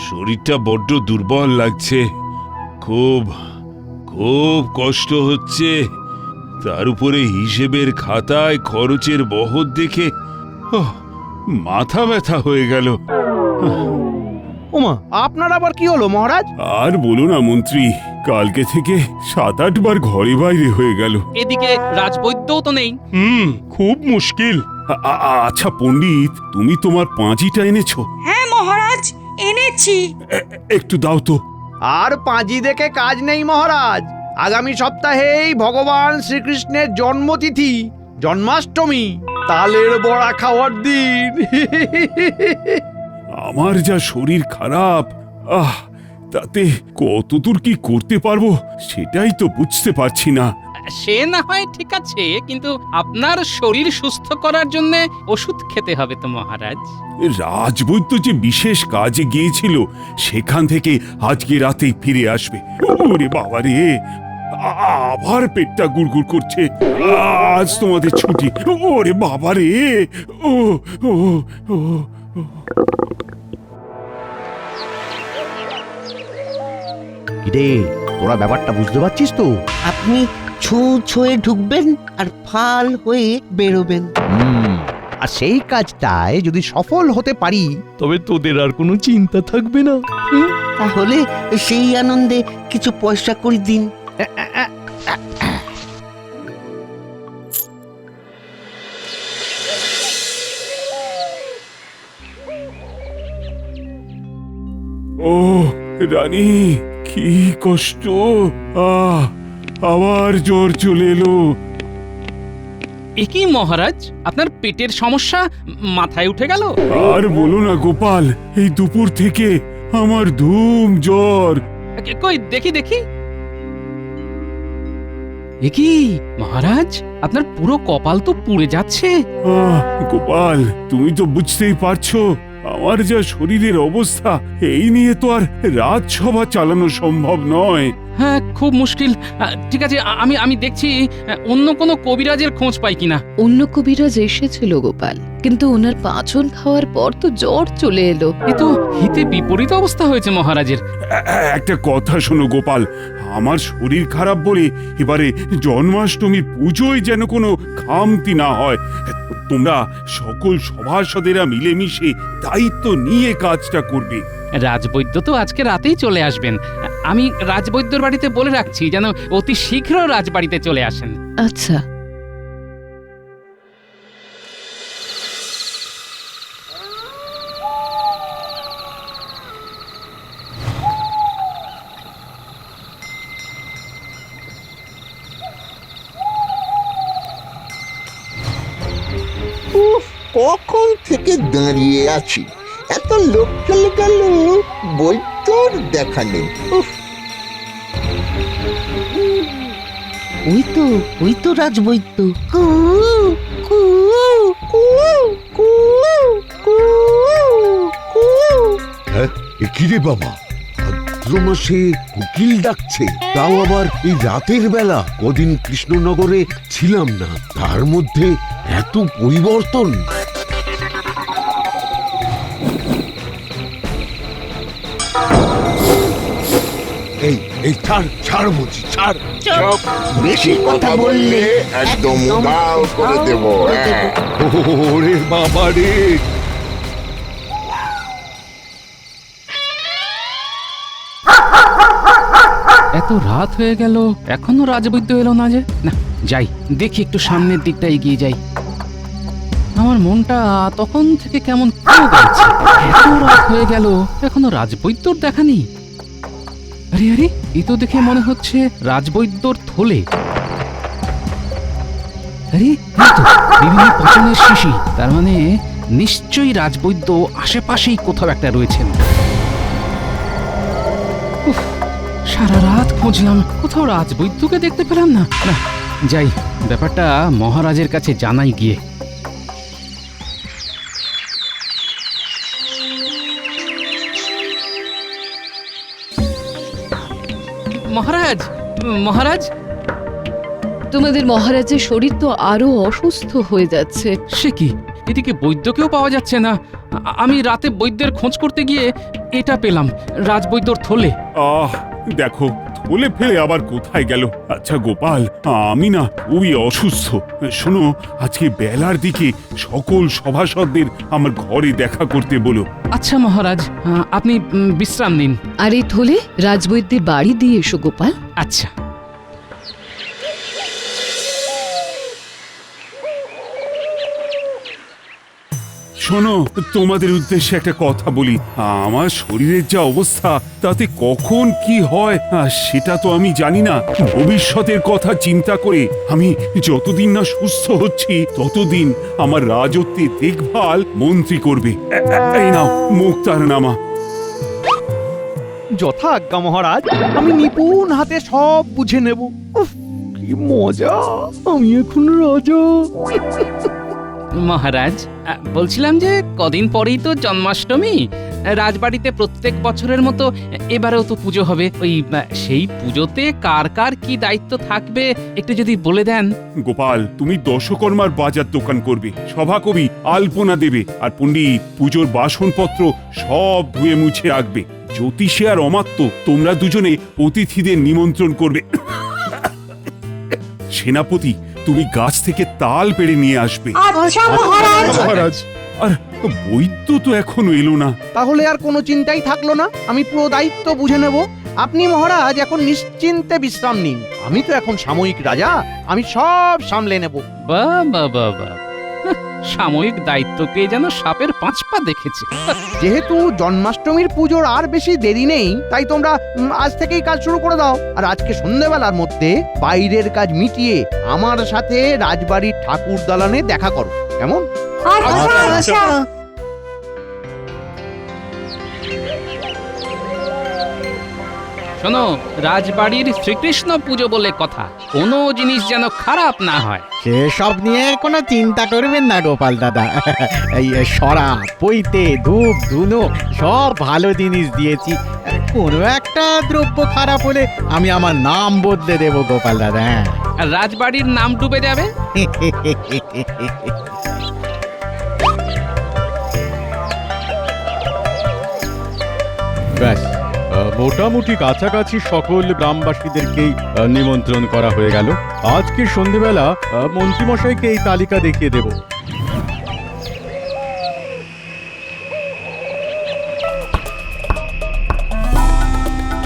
শরীরটা বড্ড দুর্বল লাগছে, খুব খুব কষ্ট হচ্ছে। তার উপরে হিসেবের খাতায় খরচের বহর দেখে মাথা ব্যথা হয়ে গেল। ওমা, আপনার আবার কি হলো মহারাজ? আর বলো না মন্ত্রী, কালকে থেকে 7-8 বার ঘরে বাইরে হয়ে গেল। এদিকে রাজবৈদ্যও তো নেই। খুব মুশকিল। আচ্ছা পণ্ডিত, তুমি তোমার পাঁজিটা এনেছো? হ্যাঁ মহারাজ, এনেছি। একটু দাও তো। আর পাঁজি দেখে কাজ নেই মহারাজ। আগামী সপ্তাহেই ভগবান শ্রীকৃষ্ণের জন্মতিথি, জন্মাষ্টমী, তালের বড়া খাওয়ার দিন। আমার যা শরীর খারাপ, তাতে কতদূর কি করতে পারবো সেটাই তো বুঝতে পারছি না। সে না হয় ঠিক আছে, কিন্তু আপনার শরীর সুস্থ করার জন্য ওষুধ খেতে হবে তো মহারাজ। রাজবৈদ্য যে বিশেষ কাজে গিয়েছিল, সেখান থেকে আজকে রাতেই ফিরে আসবে। ওরে বাবা রে, আবার পেটটা গুড়গুড় করছে। আজ তোমাদের ছুটি। ওরে বাবা রে। ও ও ও রে, তোরা ব্যাপারটা বুঝতে পারছিস তো? আপনি ছুঁয়ে ঢুকবেন আর ফাল হয়ে বেরোবেন। আর সেই কাজটায় যদি সফল হতে পারি, তবে তোদের আর কোনো চিন্তা থাকবে না। তাহলে সেই আনন্দে কিছু পয়সা করে দিন। ও রানী, কি কষ্ট। আবার জ্বর চলে এলো। একই মহারাজ, আপনার পেটের সমস্যা মাথায় উঠে গেল? আর বলো না গোপাল, এই দুপুর থেকে আমার ধুম জ্বর। কই দেখি দেখি। একই মহারাজ, আপনার পুরো কপাল তো পুড়ে যাচ্ছে। গোপাল, তুমি তো বুঝতেই পারছো আমার যা শরীরের অবস্থা, এই নিয়ে তো আর রাজসভা চালানো সম্ভব নয়। হ্যাঁ, খুব মুশকিল। ঠিক আছে, আমি দেখছি অন্য কোনো কবিরাজের খোঁজ পাই কিনা। অন্য কবিরাজ এসেছিল গোপাল, কিন্তু ওনার পাঁচন খাওয়ার পর তো জ্বর চলে এলো। এ তো হিতে বিপরীত অবস্থা হয়েছে মহারাজের। একটা কথা শোনো গোপাল, আমার শরীর খারাপ বলে এবারে জন্মাষ্টমীর পুজোয় যেন কোনো খামতি না হয়। তোমরা সকল সভাসদেরা মিলেমিশে দায়িত্ব নিয়ে কাজটা করবে। রাজবৈদ্য তো আজকে রাতেই চলে আসবেন। আমি রাজবৈদ্যর বাড়িতে বলে রাখছি যেন অতি শীঘ্র রাজবাড়িতে চলে আসেন। আচ্ছা। কখন থেকে দাঁড়িয়ে আছি, এত লোক চলে গেল, বৈদ্যর দেখা নেই। ওই তো রাজবৈদ্য। কু কু কু কু কু কু। কি রে বাবা, ভাদ্র মাসে কোকিল ডাকছে, তাও আবার এই রাতের বেলা। কদিন কৃষ্ণনগরে ছিলাম না, তার মধ্যে এত পরিবর্তন। এই ছাড় বলছি, ছাড়। বেশি কথা বললে একদম গাল করে দেব। ওরে বাবা রে। এত রাত হয়ে গেল, এখনো রাজবৈদ্য এলো না যে। না, যাই দেখি, একটু সামনের দিকটা এগিয়ে যাই। আমার মনটা তখন থেকে কেমন গেছে। এত রাত হয়ে গেল, এখনো রাজবৈদ্যর দেখা নেই। আরে আরে, এই তো দেখে মনে হচ্ছে রাজবৈদ্যর থলে। আরে, এই তো বিভিন্ন পচনের শিশি। তার মানে নিশ্চয়ই রাজবৈদ্য আশেপাশেই কোথাও একটা রয়েছেন। উফ, সারা রাত খুঁজলাম, কোথাও রাজবৈদ্যকে দেখতে পেলাম না। না, যাই, ব্যাপারটা মহারাজের কাছে জানাই গিয়ে। মহারাজ, মহারাজ। তোমাদের মহারাজের শরীর তো আরো অসুস্থ হয়ে যাচ্ছে। সে কি, এদিকে বৈদ্যকেও পাওয়া যাচ্ছে না। আমি রাতে বৈদ্যের খোঁজ করতে গিয়ে এটা পেলাম, রাজবৈদ্যর থলে। আহ দেখো, থলে ফেলে আবার কোথায় গেল? আচ্ছা গোপাল, আমি না খুবই অসুস্থ। শোনো, আজকে বেলার দিকে সকল সভাসদদের আমার ঘরে দেখা করতে বলো। আচ্ছা মহারাজ, আপনি বিশ্রাম নিন। আর এই থলে রাজবৈদ্যের বাড়ি দিয়ে এসো গোপাল। আচ্ছা। শোনো, তোমাদের উদ্দেশ্যে একটা কথা বলি। আমার শরীরের যা অবস্থা, তাতে কখন কি হয় সেটা তো আমি জানি না। ভবিষ্যতের কথা চিন্তা করে আমি যতদিন না সুস্থ হচ্ছি ততদিন আমার রাজত্বের দেখভাল মন্ত্রী করবে। এই নাও মুক্তারনামা। যথা আজ্ঞা মহারাজ, আমি নিপুণ হাতে সব বুঝে নেব। উফ, কি মজা! আমি এখন রাজা। মহারাজ, বলছিলাম যে কদিন পরেই তো জন্মাষ্টমী। রাজবাড়িতে প্রত্যেক বছরের মতো এবারেও তো পুজো হবে। ওই সেই পুজোতে কার কার কি দায়িত্ব থাকবে একটু যদি বলে দেন। গোপাল, তুমি দশকর্মার বাজার দোকান করবে, সভাকবি আলপনা দেবে, আর পণ্ডিত পুজোর বাসনপত্র সব ধুয়ে মুছে রাখবে। জ্যোতিষী আর অমাত্য তোমরা দুজনে অতিথিদের নিমন্ত্রণ করবে। সেনাপতি, তুমি গাছ থেকে তাল পেড়ে নিয়ে আসবে। আচ্ছা মহারাজ। আর বৈদ্য তো এখনো এলো না। তাহলে আর কোনো চিন্তাই থাকলো না, আমি পুরো দায়িত্ব বুঝে নেব। আপনি মহারাজ এখন নিশ্চিন্তে বিশ্রাম নিন। আমি তো এখন সাময়িক রাজা, আমি সব সামলে নেব। বাহ বাহ বাহ বাহ, সাময়িক দায়িত্ব পেয়ে যেন সাপের 5 পা দেখেছে। যেহেতু জন্মাষ্টমীর পুজোর আর বেশি দেরি নেই, তাই তোমরা আজ থেকেই কাজ শুরু করে দাও। আর আজকে সন্ধ্যেবেলার মধ্যে বাইরের কাজ মিটিয়ে আমার সাথে রাজবাড়ির ঠাকুর দালানে দেখা করো, কেমন? আচ্ছা। শোনো, রাজবাড়ির শ্রীকৃষ্ণ পুজো বলে কথা, কোনো জিনিস যেন খারাপ না হয়। সেসব নিয়ে কোনো চিন্তা করবেন না গোপাল দাদা। এই সরা পইতে ধূপ ধুনো সব ভালো জিনিস দিয়েছি। কোনো একটা দ্রব্য খারাপ হলে আমি আমার নাম বদলে দেব গোপাল দাদা। আর রাজবাড়ির নাম ডুবে যাবে। ব্যাস, মোটামুটি কাছাকাছি সকল গ্রামবাসীদেরকেই নিমন্ত্রণ করা হয়ে গেল। আজকে সন্ধেবেলা মন্ত্রীমশাইকে এই তালিকা দেখিয়ে দেব।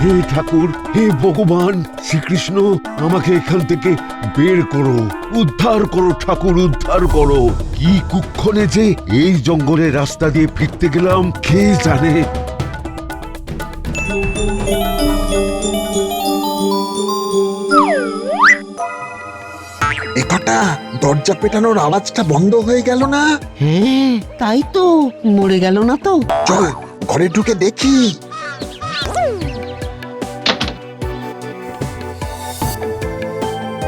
হে ঠাকুর, হে ভগবান শ্রীকৃষ্ণ, আমাকে এখান থেকে বের করো, উদ্ধার করো ঠাকুর, উদ্ধার করো। কি কুক্ষণে যে এই জঙ্গলের রাস্তা দিয়ে ফিরতে গেলাম কে জানে। একটা দরজা পেটানোর আওয়াজটা বন্ধ হয়ে গেল না? হ্যাঁ, তাই তো, মরে গেল না তো। চল ঘরে ঢুকে দেখি।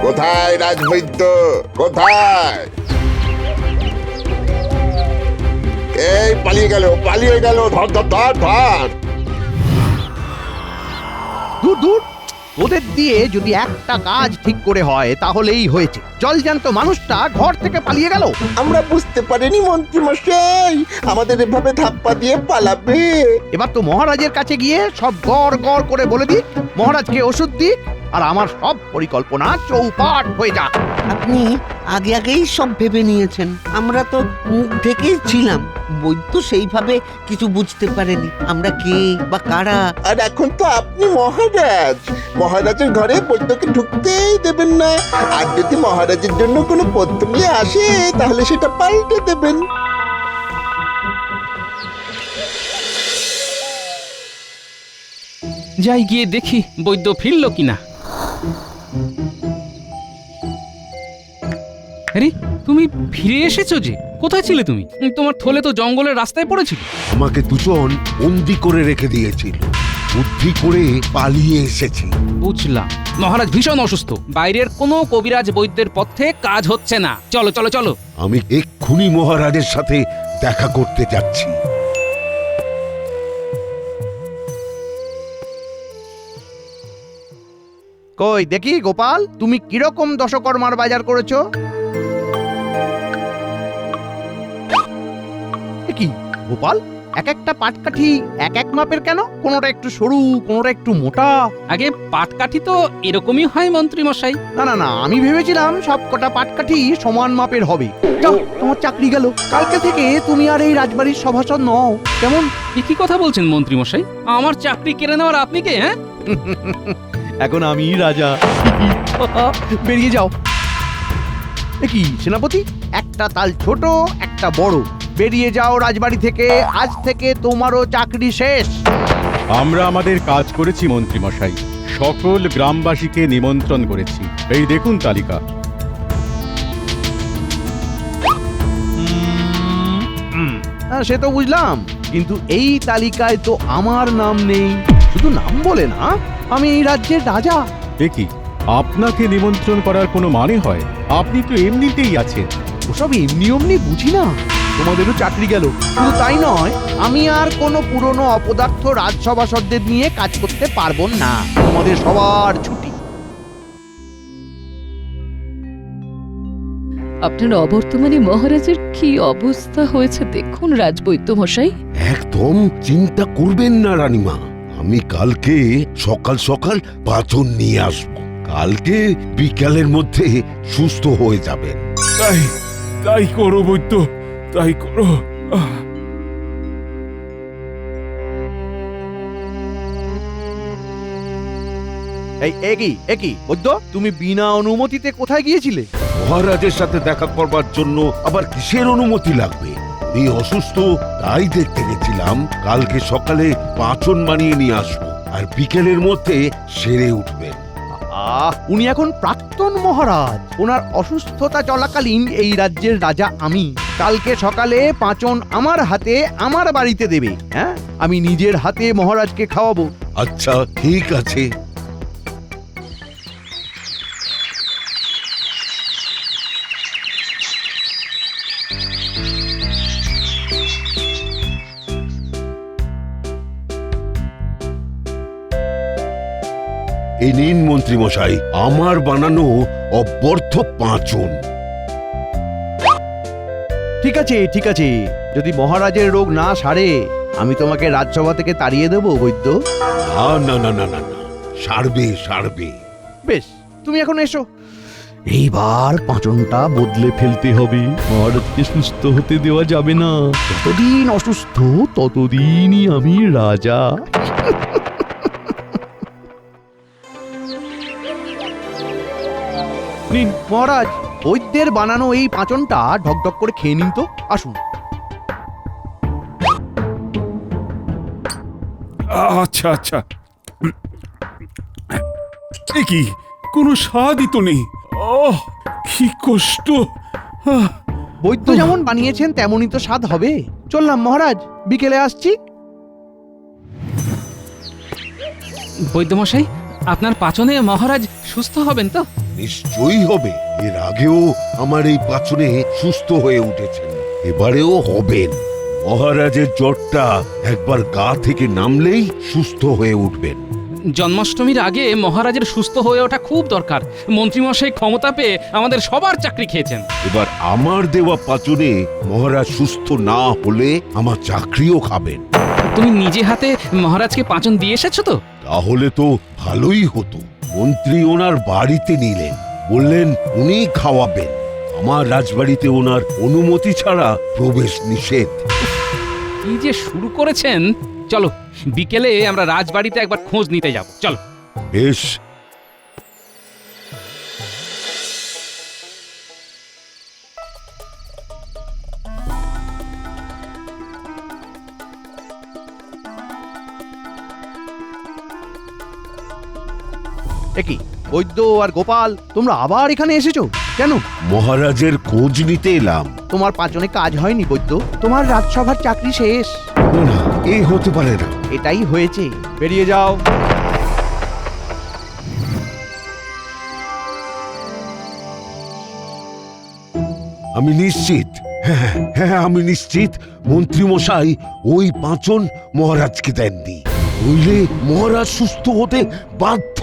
কোথায় রাজবৈদ্য, কোথায়? এই পালিয়ে গেল, ধর ধর ধর ধর। দূর দূর, ওদের দিয়ে যদি একটা কাজ ঠিক করে হয় তাহলেই হয়েছে। জলজ্যান্ত মানুষটা ঘর থেকে পালিয়ে গেল। আমরা বুঝতে পারিনি মন্ত্রী মশাই আমাদের এভাবে ধাপ্পা দিয়ে পালাবে। এবার তো মহারাজের কাছে গিয়ে সব গড় গড় করে বলে দিক, মহারাজকে ওষুধ দিক, আর আমার সব পরিকল্পনা চৌপাট হয়ে যাক। আপনি আগেই সব ভেবে নিয়েছেন। আমরা তো মুখ ঢেকেই ছিলাম। বৈদ্য সেইভাবে কিছু বুঝতে পারেনি আমরা কে বা কারা। আর এখন তো আপনি মহারাজ, মহারাজের ঘরে বৈদ্যকে ঢুকতেই দেবেন না। আর যদি মহারাজের জন্য কোনো পদ্য নিয়ে আসে তাহলে সেটা পাল্টে দেবেন। যাই গিয়ে দেখি বৈদ্য ফিরল কিনা। আরে তুমি ফিরে এসেছো যে? কোথায় ছিলে তুমি? তোমার থলে তো জঙ্গলের রাস্তায় পড়েছিল। আমাকে দুজন বন্দি করে রেখে দিয়েছিল, বুদ্ধি করে পালিয়ে এসেছি। বুঝলাম, মহারাজ ভীষণ অসুস্থ, বাইরের কোনো কবিরাজ বৈদ্যের পথে কাজ হচ্ছে না। চলো চলো চলো। আমি এক্ষুনি মহারাজের সাথে দেখা করতে যাচ্ছি। কই দেখি গোপাল, তুমি কিরকম দশকর্মার বাজার করেছো? কি গোপাল, এক একটা পাটকাঠি এক এক মাপের কেন? কোনোটা একটু সরু, কোনোটা একটু মোটা। আগে পাটকাঠি তো এরকমই হয় মন্ত্রী মশাই। না না না, আমি ভেবেছিলাম সব কটা পাটকাঠি সমান মাপের হবে। যাও, তোমার চাকরি গেল। কালকে থেকে তুমি আর এই রাজবাড়ির সভাসদ নও, কেমন? এ কি কথা বলছেন মন্ত্রী মশাই? আমার চাকরি কেড়ে নেওয়ার আপনি কে? হ্যাঁ, এখন আমি রাজা। বেরিয়ে যাও। এ কি সেনাপতি, একটা তাল ছোট একটা বড়। বেরিয়ে যাও রাজবাড়ি থেকে, আজ থেকে তোমারও চাকরি শেষ। আমরা আমাদের কাজ করেছি মন্ত্রী মশাই, সকল গ্রামবাসীকে নিমন্ত্রণ করেছি। এই দেখুন তালিকা। সে তো বুঝলাম, কিন্তু এই তালিকায় তো আমার নাম নেই। শুধু নাম বলে না, আমি এই রাজ্যের রাজা। এ কি, আপনাকে নিমন্ত্রণ করার কোনো মানে হয়? আপনি তো এমনিতেই আছেন। ওসব এমনি অমনি বুঝি না। তোমাদেরও চাকরি গেল। শুধু তাই নয়, আমি আর কোনো পুরনো অপদার্থ রাজসভাসদদের নিয়ে কাজ করতে পারবো না। তোমাদের সবার ছুটি। আপনার অবর্তমানে মহারাজের কি অবস্থা হয়েছে দেখুন রাজবৈদ্য মশাই। একদম চিন্তা করবেন না রানীমা, আমি কালকে সকাল সকাল পাচন নিয়ে আসবো। কালকে বিকালের মধ্যে সুস্থ হয়ে যাবেন। তাই তাই করো বৈদ্য, তাই করো। একই বৈদ্য, তুমি বিনা অনুমতিতে কোথায় গিয়েছিলে? মহারাজের সাথে দেখা করবার জন্য আবার কিসের অনুমতি লাগবে? এই অসুস্থ, তাই দেখতে গেছিলাম। কালকে সকালে পাচন বানিয়ে নিয়ে আসবো, আর বিকেলের মধ্যে সেরে উঠবেন। উনি এখন প্রাক্তন মহারাজ। ওনার অসুস্থতা চলাকালীন এই রাজ্যের রাজা আমি। কালকে সকালে পাচন আমার হাতে আমার বাড়িতে দেবে। হ্যাঁ, আমি নিজের হাতে মহারাজকে খাওয়াবো। আচ্ছা, ঠিক আছে। এই নিন মন্ত্রী মশাই, আমার বানানো অব্যর্থ পাঁচন। ঠিক আছে ঠিক আছে, যদি মহারাজের রোগ না সারে আমি তোমাকে রাজসভা থেকে তাড়িয়ে দেবো বৈদ্য। না না না না না, সারবে সারবে। বেশ, তুমি এখন এসো। এইবার পাঁচনটা বদলে ফেলতে হবে। মহারাজকে সুস্থ হতে দেওয়া যাবে না। যতদিন অসুস্থ ততদিনই আমি রাজা। নিন মহারাজ, বৈদ্যের বানানো এই পাঁচনটা ঢকঢক করে খেয়ে নিন তো। আসুন। আচ্ছা আচ্ছা, এ কি, কোনো স্বাদই তো নেই। কি কষ্ট। বৈদ্য যেমন বানিয়েছেন তেমনই তো স্বাদ হবে। চললাম মহারাজ, বিকেলে আসছি। বৈদ্য মশাই, আপনার পাচনে মহারাজ সুস্থ হবেন তো? নিশ্চয়ই হবে। এর আগেও আমার এই পাচনে সুস্থ হয়ে উঠেছেন, এবারেও হবেন। মহারাজের জ্বরটা একবার গা থেকে নামলেই সুস্থ হয়ে উঠবেন। জন্মাষ্টমীর আগে মহারাজের সুস্থ হয়ে ওঠা খুব দরকার। মন্ত্রীমশাই ক্ষমতা পেয়ে আমাদের সবার চাকরি খেয়েছেন। এবার আমার দেওয়া পাচনে মহারাজ সুস্থ না হলে আমার চাকরিও খাবেন। তুমি নিজে হাতে মহারাজকে পাচন দিয়ে এসেছো তো? তাহলে তো ভালোই হতো। মন্ত্রী ওনার বাড়িতে নিলেন, বললেন উনি খাওয়াবেন। আমার রাজবাড়িতে ওনার অনুমতি ছাড়া প্রবেশ নিষেধ। কি যে শুরু করেছেন। চলো, বিকেলে আমরা রাজবাড়িতে একবার খোঁজ নিতে যাব। চলো। বেশ। একই বৈদ্য আর গোপাল, তোমরা আবার এখানে এসেছো কেন? মহারাজের খোঁজ নিতে এলাম। তোমার পাচনে কাজ হয়নি বৈদ্য, তোমার রাজসভার চাকরি শেষ। না, এ হতে পারে না। এটাই হয়েছে, বেরিয়ে যাও। আমি নিশ্চিত, হ্যাঁ আমি নিশ্চিত মন্ত্রী মশাই ওই পাঁচন মহারাজকে দেননি। নইলে মহারাজ সুস্থ হতে বাধ্য।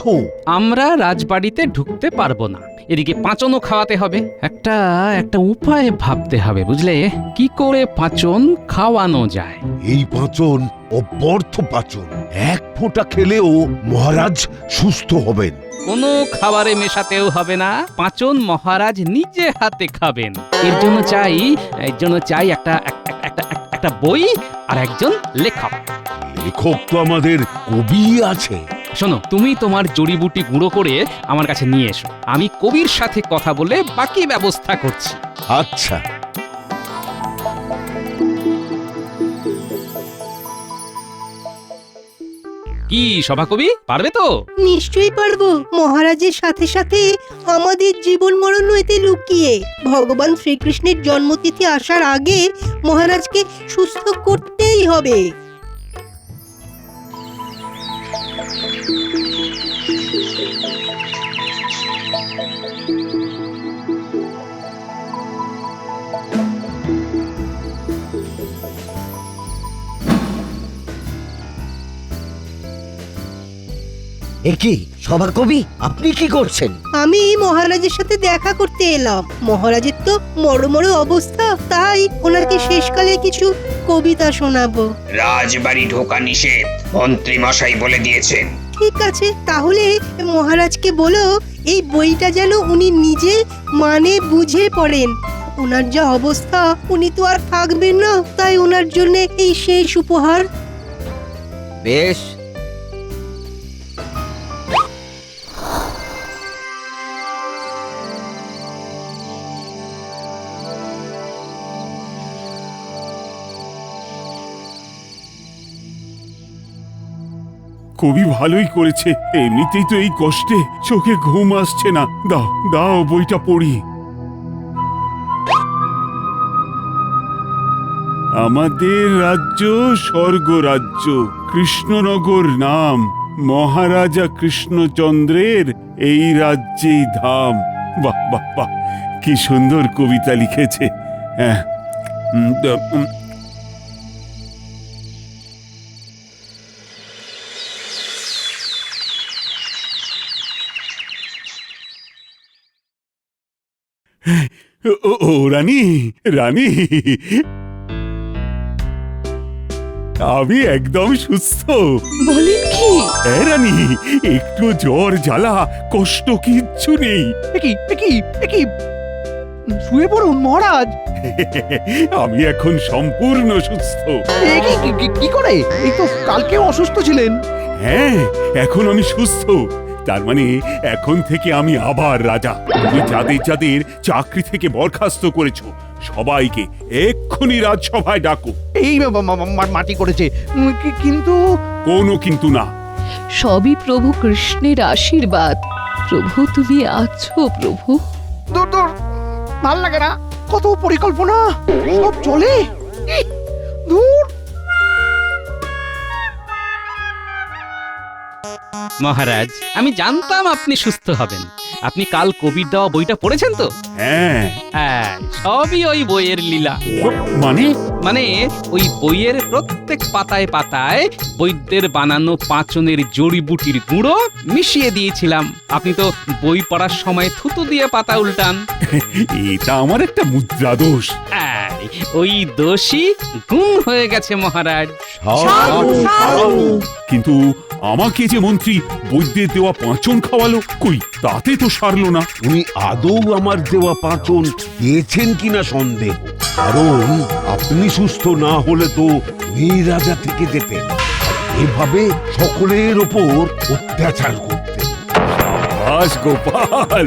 আমরা রাজবাড়িতে ঢুকতে পারবো না, এদিকে পাঁচনও খাওয়াতে হবে। একটা একটা উপায় ভাবতে হবে, বুঝলে, কি করে পাঁচন খাওয়ানো যায়। এই পাচন অব্যর্থ পাচন, এক ফোঁটা খেলেও মহারাজ সুস্থ হবেন। কোনো খাবারে মেশাতেও হবে না, পাঁচন মহারাজ নিজে হাতে খাবেন। এর জন্য চাই একটা বই আর একজন লেখক। লেখক তো আমাদের কবি আছে। শোনো, তুমি তোমার জড়িবুটি গুঁড়ো করে আমার কাছে নিয়ে এসো, আমি কবির সাথে কথা বলে বাকি ব্যবস্থা করছি। আচ্ছা, কি সভাকবি, পারবে তো? নিশ্চয়ই পারবো। মহারাজের সাথে সাথে আমাদের জীবন মরণ এতে লুকিয়ে। ভগবান শ্রীকৃষ্ণের জন্মতিথি আসার আগে মহারাজকে সুস্থ করতেই হবে। একি সভাকবি, আপনি কি করছেন? আমি মহারাজের সাথে দেখা করতে এলাম। মহারাজের তো মরমর অবস্থা, তাই ওনাকে শেষকালে কিছু কবিতা শোনাবো। রাজবাড়ি ঢোকা নিষেধ, মন্ত্রী মশাই বলে দিয়েছেন। ঠিক আছে, তাহলে মহারাজকে বলো এই বইটা যেন উনি নিজে মানে বুঝে পড়েন। ওনার যা অবস্থা, উনি তো আর থাকবেন না, তাই ওনার জন্য এই শেষ উপহার। বেশ, কবি ভালোই করেছে, এমনিতেই তো এই কষ্টে চোখে ঘুম আসছে না। দাও দাও বইটা পড়ি। আমাদের রাজ্য স্বর্গরাজ্য, কৃষ্ণনগর নাম, মহারাজা কৃষ্ণচন্দ্রের এই রাজ্যেই ধাম। বাহ বাহ বাহ, কি সুন্দর কবিতা লিখেছে। হ্যাঁ, ও রানী, রানী, আমি একদম সুস্থ। বলেন কি? হ্যাঁ রানী, একটু জ্বর জ্বালা কষ্ট কিচ্ছু নেই। একই শুয়ে পড়ুন মহারাজ। আমি এখন সম্পূর্ণ সুস্থ। কি করে? এই তো কালকেও অসুস্থ ছিলেন। হ্যাঁ, এখন আমি সুস্থ। তার মানে এখন থেকে আমি আবার রাজা। তুমি যাদের যাদের চাকরি থেকে বরখাস্ত করেছো সবাইকে এক্ষুনি রাজসভায় ডাকো। এই মাটি করেছে, কিন্তু কোনো কিন্তু না। সবই প্রভু কৃষ্ণের আশীর্বাদ। প্রভু তুমি আছো প্রভু। দূর দূর, ভাল লাগে না। কত পরিকল্পনা, সব চলে। দূর। মহারাজ, আমি জানতাম আপনি সুস্থ হবেন। আপনি কাল কবির দেওয়া বইটা পড়েছেন তো? হ্যাঁ। হ্যাঁ, সবই ওই বইয়ের লীলা। মানে ওই বইয়ের প্রত্যেক পাতায় পাতায় বৈদ্যের বানানো পাঁচনের জড়িবুটির গুঁড়ো মিশিয়ে দিয়েছিলাম। আপনি তো বই পড়ার সময় থুতু দিয়ে পাতা উল্টান। এটা আমার একটা মুদ্রা দোষ। ওই দোষী গুম হয়ে গেছে মহারাজ। কিন্তু আমাকে যে মন্ত্রী বৈদ্যের দেওয়া পাঁচন খাওয়ালো, কই তাতে তো সারলো না। উনি আদৌ আমার দেওয়া পাচন দিয়েছেন কিনা সন্দেহ, কারণ আপনি সুস্থ না হলে তো এই রাজা থেকে যেতেন, এভাবে সকলের ওপর অত্যাচার করতেন। সাবাস গোপাল,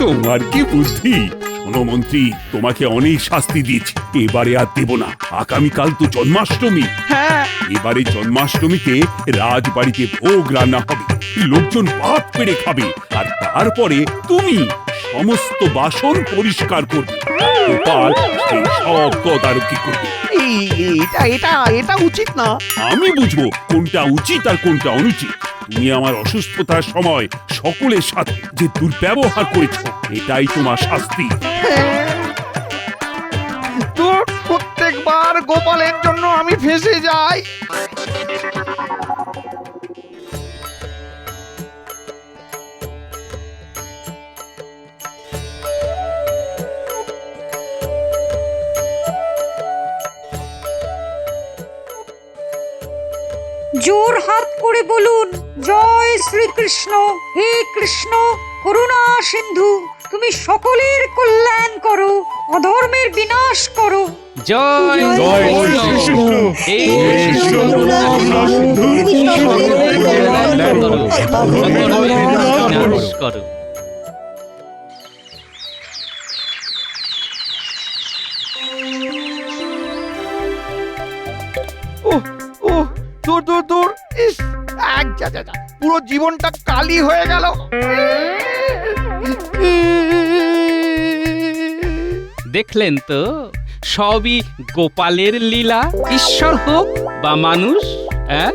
তোমার কি বুদ্ধি। শোনো মন্ত্রী, তোমাকে অনেক শাস্তি দিয়েছি, এবারে আর দেব না। আগামীকাল তো জন্মাষ্টমী। এবারে জন্মাষ্টমীতে রাজবাড়িতে ভোগ রান্না হবে, লোকজন ভাত পেড়ে খাবে, আর তারপরে তুমি সমস্ত বাসন পরিষ্কার করবে। গোপাল সেই সব তদারকি করবে। এটা উচিত না। আমি বুঝবো কোনটা উচিত আর কোনটা অনুচিত। তুমি আমার অসুস্থতার সময় সকলের সাথে যে দুর্ব্যবহার করেছ, এটাই তোমার শাস্তি। প্রত্যেকবার গোপালের জন্য আমি ফেঁসে যাই। জোর হাত করে বলুন, জয় শ্রীকৃষ্ণ। হে কৃষ্ণ করুণা সিন্ধু, তুমি সকলের কল্যাণ করো, অধর্মের বিনাশ করো। জয় জয় শ্রীকৃষ্ণ। হে কৃষ্ণ, করুণা সিন্ধু, সকলের কল্যাণ করো, অধর্মের বিনাশ করো। দূর দূর দূর, ইস, পুরো জীবনটা কালি হয়ে গেল। দেখলেন তো, সবই গোপালের লীলা। ঈশ্বর হোক বা মানুষ, হ্যাঁ